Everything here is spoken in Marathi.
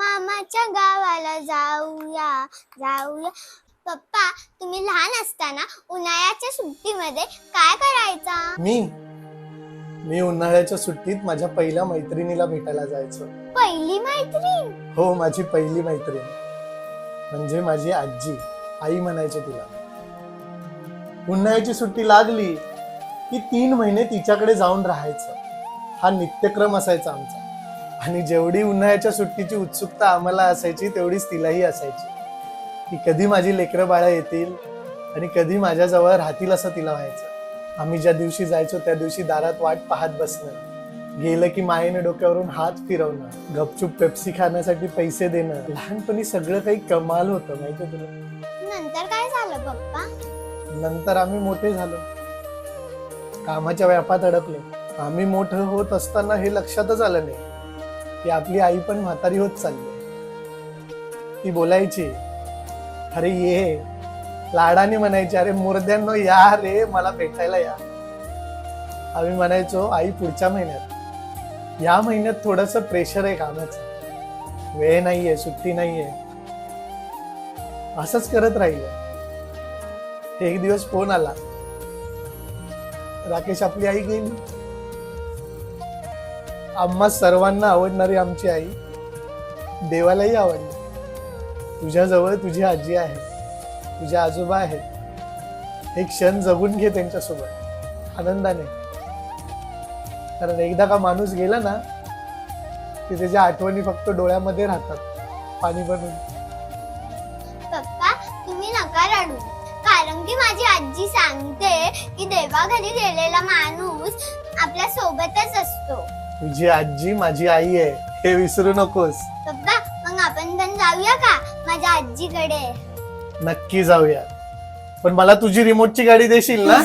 मामाच्या गावाला जाऊया जाऊया. पप्पा, तुम्ही लहान असताना उन्हाळ्याच्या सुट्टीमध्ये काय करायचा? मी उन्हाळ्याच्या सुट्टीत माझ्या पहिल्या मैत्रिणीला भेटायला जायचो. पहिली मैत्रीण? हो, माझी पहिली मैत्रीण म्हणजे माझी आजी, आई म्हणायचे तिला. उन्हाळ्याची सुट्टी लागली की 3 महिने तिच्याकडे जाऊन राहायचं, हा नित्यक्रम असायचा आमचा. आणि जेवढी उन्हाळ्याच्या सुट्टीची उत्सुकता आम्हाला असायची तेवढीच तिलाही असायची, की कधी माझी लेकरं बाळं येतील आणि कधी माझ्याजवळ राहतील असं तिला व्हायचं. आम्ही ज्या दिवशी जायचो त्या दिवशी दारात वाट पाहत बसणं, गेलं की मायेने डोक्यावरून हात फिरवणं, गपचूप पेप्सी खाण्यासाठी पैसे देणं. लहानपणी सगळं काही कमाल होतं, माहितीये तुला. नंतर काय झालं पप्पा? नंतर आम्ही मोठे झालो, कामाच्या व्यापात अडकलो. आम्ही मोठं होत असताना हे लक्षातच आलं नाही की आपली आई पण म्हातारी होत चालली. ती बोलायची, अरे ये, लाडाने म्हणायची, अरे मुर्द्यांनो या रे, मला भेटायला या. आम्ही म्हणायचो, आई पुढच्या महिन्यात. या महिन्यात थोडंसं प्रेशर आहे कामाचं, वेळ नाहीये, सुट्टी नाहीये. असंच करत राहिलं. एक दिवस फोन आला, राकेश आपली आई गेली. आम्हा सर्वांना आवडणारी आमची आई देवालाही आवडली. तुझ्याजवळ तुझी आजी आहे, तुझे आजोबा आहेत. एक क्षण जगून घे त्यांच्यासोबत आनंदाने, कारण एकदा का माणूस गेला ना की त्याच्या आठवणी फक्त डोळ्यामध्ये राहतात पाणी बनून. पप्पा, तुम्ही नका रडू, कारण की माझी आजी सांगते की देवाघरी गेलेला माणूस आपल्या सोबतच असतो. तुझी आजी माझी आई आहे, हे विसरू नकोस. पप्पा, मग आपण पण जाऊया का माझ्या आजीकडे? नक्की जाऊया, पण मला तुझी रिमोटची गाडी देशील ना?